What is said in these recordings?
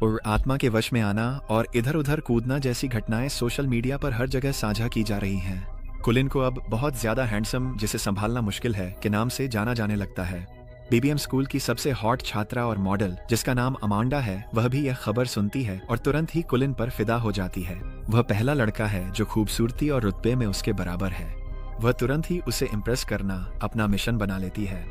और आत्मा के वश में आना और इधर उधर कूदना जैसी घटनाएं सोशल मीडिया पर हर जगह साझा की जा रही हैं। कुलिन को अब बहुत ज्यादा हैंडसम, जिसे संभालना मुश्किल है, के नाम से जाना जाने लगता है। बीबीएम स्कूल की सबसे हॉट छात्रा और मॉडल, जिसका नाम अमांडा है, वह भी यह खबर सुनती है और तुरंत ही कुलिन पर फिदा हो जाती है। वह पहला लड़का है जो खूबसूरती और रुतबे में उसके बराबर है। वह तुरंत ही उसे इम्प्रेस करना अपना मिशन बना लेती है।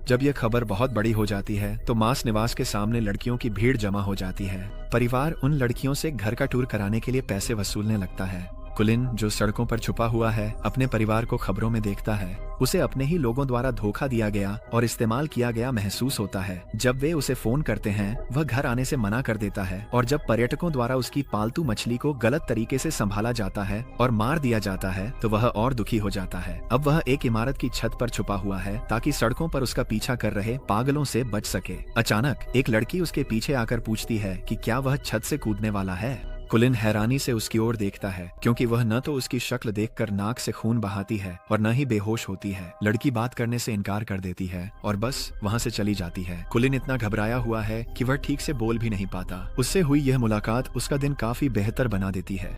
जब यह खबर बहुत बड़ी हो जाती है तो मास निवास के सामने लड़कियों की भीड़ जमा हो जाती है। परिवार उन लड़कियों से घर का टूर कराने के लिए पैसे वसूलने लगता है। कुलिन, जो सड़कों पर छुपा हुआ है, अपने परिवार को खबरों में देखता है। उसे अपने ही लोगों द्वारा धोखा दिया गया और इस्तेमाल किया गया महसूस होता है। जब वे उसे फोन करते हैं, वह घर आने से मना कर देता है और जब पर्यटकों द्वारा उसकी पालतू मछली को गलत तरीके से संभाला जाता है और मार दिया जाता है तो वह और दुखी हो जाता है। अब वह एक इमारत की छत पर छुपा हुआ है ताकि सड़कों पर उसका पीछा कर रहे पागलों से बच सके। अचानक एक लड़की उसके पीछे आकर पूछती है कि क्या वह छत से कूदने वाला है। कुलिन हैरानी से उसकी ओर देखता है, क्योंकि वह न तो उसकी शक्ल देखकर नाक से खून बहाती है और न ही बेहोश होती है। लड़की बात करने से इनकार कर देती है और बस वहाँ से चली जाती है। कुलिन इतना घबराया हुआ है कि वह ठीक से बोल भी नहीं पाता। उससे हुई यह मुलाकात उसका दिन काफी बेहतर बना देती है।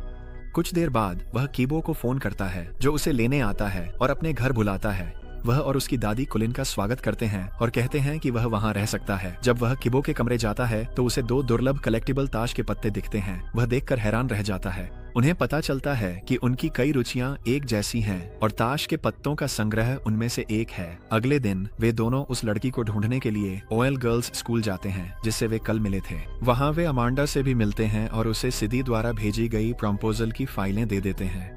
कुछ देर बाद वह कीबो को फोन करता है, जो उसे लेने आता है और अपने घर बुलाता है। वह और उसकी दादी कुलिन का स्वागत करते हैं और कहते हैं कि वह वहां रह सकता है। जब वह किबो के कमरे जाता है तो उसे 2 दुर्लभ कलेक्टिबल ताश के पत्ते दिखते हैं। वह देखकर हैरान रह जाता है। उन्हें पता चलता है कि उनकी कई रुचियां एक जैसी हैं और ताश के पत्तों का संग्रह उनमें से एक है। अगले दिन वे दोनों उस लड़की को ढूंढने के लिए ओएल गर्ल्स स्कूल जाते हैं, जिससे वे कल मिले थे। वहां वे अमांडा से भी मिलते हैं और उसे सिदी द्वारा भेजी गई प्रपोजल की फाइलें दे देते हैं।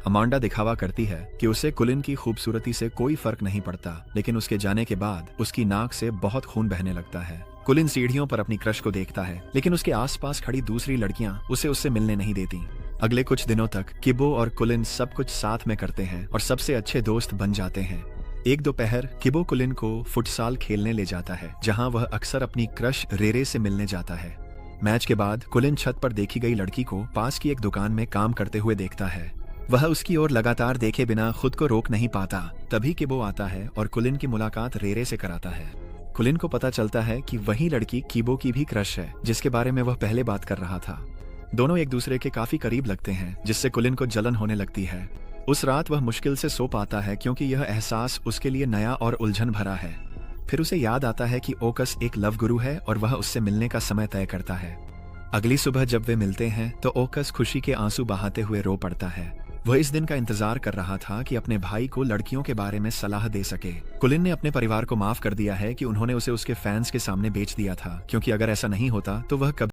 अमांडा दिखावा करती है कि उसे कुलिन की खूबसूरती से कोई फर्क नहीं पड़ता, लेकिन उसके जाने के बाद उसकी नाक से बहुत खून बहने लगता है। कुलिन सीढ़ियों पर अपनी क्रश को देखता है, लेकिन उसके आसपास खड़ी दूसरी लड़कियां उसे उससे मिलने नहीं देती। अगले कुछ दिनों तक किबो और कुलिन सब कुछ साथ में करते हैं और सबसे अच्छे दोस्त बन जाते हैं। एक दोपहर किबो कुलिन को फुटसाल खेलने ले जाता है, जहाँ वह अक्सर अपनी क्रश रेरे से मिलने जाता है। मैच के बाद कुलिन छत पर देखी गई लड़की को पास की एक दुकान में काम करते हुए देखता है। वह उसकी ओर लगातार देखे बिना खुद को रोक नहीं पाता। तभी किबो आता है और कुलिन की मुलाकात रेरे से कराता है। कुलिन को पता चलता है कि वही लड़की किबो की भी क्रश है, जिसके बारे में वह पहले बात कर रहा था। दोनों एक दूसरे के काफी करीब लगते हैं, जिससे कुलिन को जलन होने लगती है। उस रात वह मुश्किल से सो पाता है, क्योंकि यह एहसास उसके लिए नया और उलझन भरा है। फिर उसे याद आता है कि ओकस एक लव गुरु है और वह उससे मिलने का समय तय करता है। अगली सुबह जब वे मिलते हैं तो ओकस खुशी के आंसू बहाते हुए रो पड़ता है। वह इस दिन का इंतजार कर रहा था कि अपने भाई को लड़कियों के बारे में सलाह दे सके। कुलिन ने अपने परिवार को माफ कर दिया है कि उन्होंने उसे उसके फैंस के सामने बेच दिया था, क्योंकि अगर ऐसा नहीं होता तो वह कभी